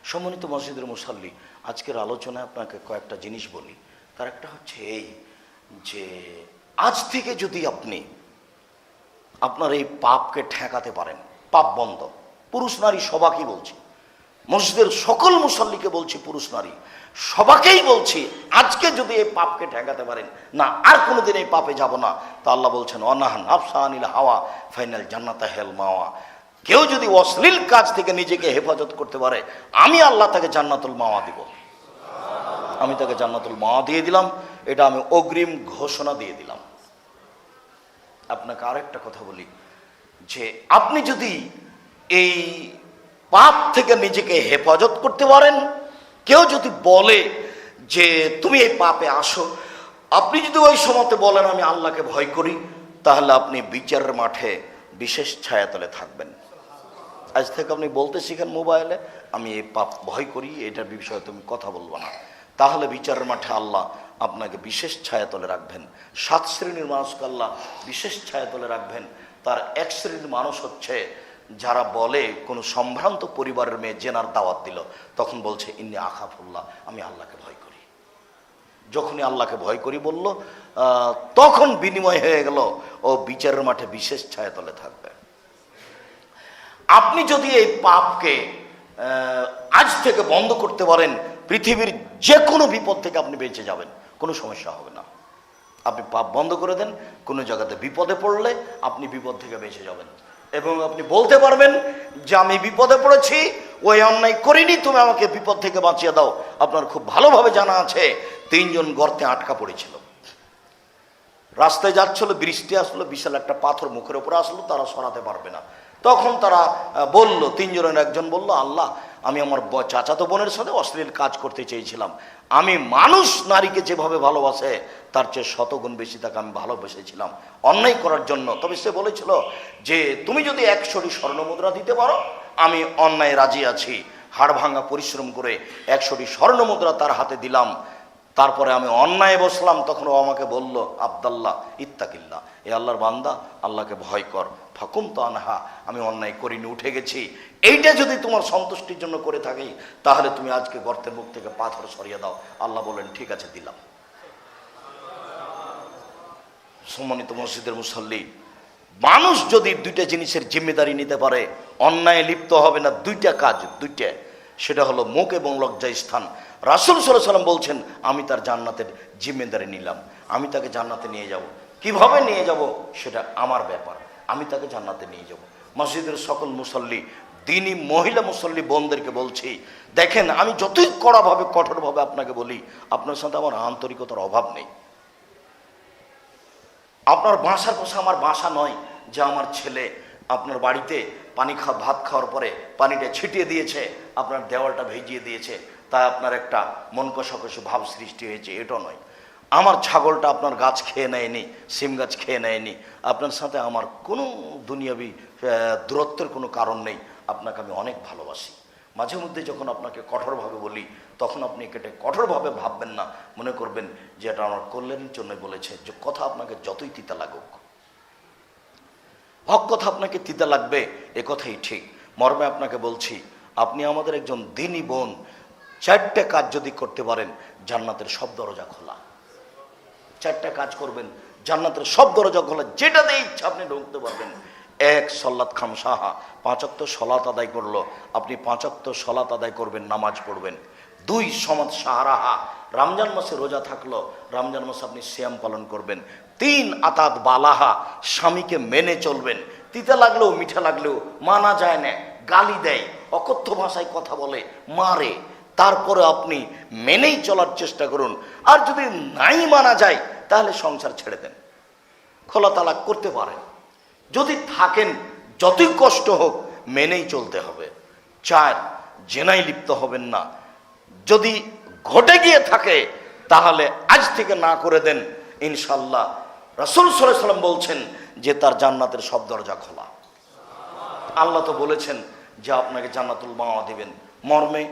সম্মানিত মসজিদের মুসাল্লি, আজকের আলোচনায় আপনাকে কয়েকটা জিনিস বলি। তার একটা হচ্ছে এই যে আজ থেকে যদি আপনি আপনার এই পাপকে ঠেকাতে পারেন, পাপ বন্ধ, পুরুষ নারী সবাকেই বলছি, মসজিদের সকল মুসাল্লিকে বলছি, পুরুষ নারী সবাকেই বলছি, আজকে যদি এই পাপকে ঠেকাতে পারেন না, আর কোনোদিন এই পাপে যাব না, তা আল্লাহ বলছেন অনাহান আফসানিল হাওয়া ফাইনাল জান্নাতা হেল মাওয়া। কেউ যদি অশ্লীল কাজ থেকে নিজেকে হেফাজত করতে পারে, আমি আল্লাহ তাকে জান্নাতুল মাওয়া দিব। আমি তাকে জান্নাতুল মাওয়া দিয়ে দিলাম, এটা আমি অগ্রিম ঘোষণা দিয়ে দিলাম। আপনাকে আরেকটা কথা বলি, যে আপনি যদি এই পাপ থেকে নিজেকে হেফাজত করতে পারেন, কেউ যদি বলে যে তুমি এই পাপে আসো, আপনি যদি ওই সময়তে বলেন আমি আল্লাহকে ভয় করি, তাহলে আপনি বিচারের মাঠে বিশেষ ছায়াতলে থাকবেন। আজ থেকে আপনি বলতে শিখেন মোবাইলে, আমি এই পাপ ভয় করি, এটার বিষয়ে তুমি কথা বলবো না, তাহলে বিচারের মাঠে আল্লাহ আপনাকে বিশেষ ছায়াতলে রাখবেন। 7 শ্রেণীর মানুষকে আল্লাহ বিশেষ ছায়াতলে রাখবেন। তার এক শ্রেণীর মানুষ হচ্ছে যারা বলে কোনো সম্ভ্রান্ত পরিবারের মেয়ে জেনার দাওয়াত দিল, তখন বলছে ইন্নী আখাফুল্লাহ, আমি আল্লাহকে ভয় করি। যখনই আল্লাহকে ভয় করি বলল, তখন বিনিময় হয়ে গেল ও বিচারের মাঠে বিশেষ ছায়াতলে থাকবে। আপনি যদি এই পাপকে আজ থেকে বন্ধ করতে পারেন, পৃথিবীর যে কোনো বিপদ থেকে আপনি বেঁচে যাবেন, কোনো সমস্যা হবে না। আপনি পাপ বন্ধ করে দেন, কোনো জায়গাতে বিপদে পড়লে আপনি বিপদ থেকে বেঁচে যাবেন, এবং আপনি বলতে পারবেন যে আমি বিপদে পড়েছি, ওই অন্যায় করিনি, তুমি আমাকে বিপদ থেকে বাঁচিয়ে দাও। আপনার খুব ভালোভাবে জানা আছে 3 জন গর্তে আটকা পড়েছিল, রাস্তায় যাচ্ছিল, বৃষ্টি আসলো, বিশাল একটা পাথর মুখের উপরে আসলো, তারা সরাতে পারবে না। তখন তারা বলল, 3 জনের একজন বলল, আল্লাহ আমি আমার চাচাতো বোনের সাথে অশ্লীল কাজ করতে চেয়েছিলাম, আমি মানুষ নারীকে যেভাবে ভালোবাসে তার চেয়ে 100 গুণ বেশি তাকে আমি ভালোবেসেছিলাম অন্যায় করার জন্য। তবে সে বলেছিল যে তুমি যদি 100টি স্বর্ণমুদ্রা দিতে পারো, আমি অন্যায় রাজি আছি। হাড় ভাঙা পরিশ্রম করে 100টি স্বর্ণমুদ্রা তার হাতে দিলাম। তারপরে আমি অন্যায় বসলাম, তখন ও আমাকে বলল, আব্দাল্লাহ ইত্তাকিল্লাহ, এ আল্লাহর বান্দা, আল্লাহকে ভয় কর। ফাকুম তো আনহা, আমি অন্যায় করিনি, উঠে গেছি। এইটা যদি তোমার সন্তুষ্টির জন্য করে থাকি, তাহলে তুমি আজকে গর্তের মুখ থেকে পাথর সরিয়ে দাও। আল্লাহ বললেন ঠিক আছে, দিলাম। সম্মানিত মসজিদের মুসল্লি, মানুষ যদি 2টা জিনিসের জিম্মেদারি নিতে পারে, অন্যায় লিপ্ত হবে না। 2টা কাজ, 2টা, সেটা হলো মুখ এবং লজ্জায় স্থান। রাসূল সাল্লাল্লাহু আলাইহি ওয়াসাল্লাম বলছেন আমি তার জান্নাতের জিম্মেদারি নিলাম, আমি তাকে জান্নাতে নিয়ে যাব। কিভাবে নিয়ে যাব সেটা আমার ব্যাপার, আমি তাকে জান্নাতে নিয়ে যাব। মসজিদের সকল মুসল্লি, দিনী মহিলা মুসল্লি বোনদেরকে বলছি, দেখেন আমি যতই কড়াভাবে কঠোরভাবে আপনাকে বলি, আপনার সাথে আমার আন্তরিকতার অভাব নেই। আপনার বাসার পাশে আমার বাসা নয় যে আমার ছেলে আপনার বাড়িতে ভাত খাওয়ার পরে পানিটা ছিটিয়ে দিয়েছে, আপনার দেওয়ালটা ভিজিয়ে দিয়েছে, তাই আপনার একটা মন কষাকষি ভাব সৃষ্টি হয়েছে, এটা নয়। আমার ছাগলটা আপনার গাছ খেয়ে নেয়নি, সিম গাছ খেয়ে নেয়নি। আপনার সাথে আমার কোনো দুনিয়াবি দূরত্বের কোনো কারণ নেই, আপনাকে আমি অনেক ভালোবাসি। মাঝে মধ্যে যখন আপনাকে কঠোরভাবে বলি, তখন আপনি এটা কঠোরভাবে ভাববেন না, মনে করবেন যে এটা আমার কল্যাণের জন্য বলেছে। যে কথা আপনাকে যতই তিতা লাগুক, হক কথা আপনাকে তিতা লাগবে, এ কথাই ঠিক। মর্মে আপনাকে বলছি, আপনি আমাদের একজন দিনী বোন, 4টে কাজ যদি করতে পারেন, জান্নাতের সব দরজা খোলা। 4টে কাজ করবেন, জান্নাতের সব দরজা খোলা, যেটাতে ইচ্ছা আপনি ঢুকতে পারবেন। 1 সলাত খামসাহা, 5 ওয়াক্ত সলাত আদায় করলো, আপনি 5 ওয়াক্ত সলাত আদায় করবেন, নামাজ পড়বেন। 2 সমাদ সাহারাহা, রমজান মাসে রোজা থাকলো, রমজান মাসে আপনি সিয়াম পালন করবেন। 3 আতাত বালাহা, স্বামীকে মেনে চলবেন। তিতা লাগলেও মিঠা লাগলেও মানা যায় না, গালি দেয়, অকথ্য ভাষায় কথা বলে, মারে, তারপরে আপনি মেনেই চলার চেষ্টা করুন। আর যদি নাই মানা যায়, তাহলে সংসার ছেড়ে দেন, খোলা তালাক করতে পারেন। যদি থাকেন, যতই কষ্ট হোক মেনেই চলতে হবে। 4 জেনায় লিপ্ত হবেন না। যদি ঘটে গিয়ে থাকে, তাহলে আজ থেকে না করে দেন, ইনশাল্লাহ রাসূল সাল্লাল্লাহু আলাইহি ওয়াসাল্লাম বলছেন যে তার জান্নাতের সব দরজা খোলা। আল্লাহ তো বলেছেন যে আপনাকে জান্নাতুল মাওয়া দিবেন। মর্মে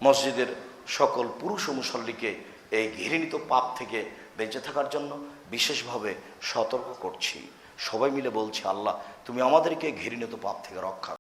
মসজিদের সকল পুরুষ ও মুসল্লিকে এই ঘৃণিত পাপ থেকে বেঁচে থাকার জন্য বিশেষভাবে সতর্ক করছি। সবাই মিলে বলছি, আল্লাহ তুমি আমাদেরকে ঘৃণিত পাপ থেকে রক্ষা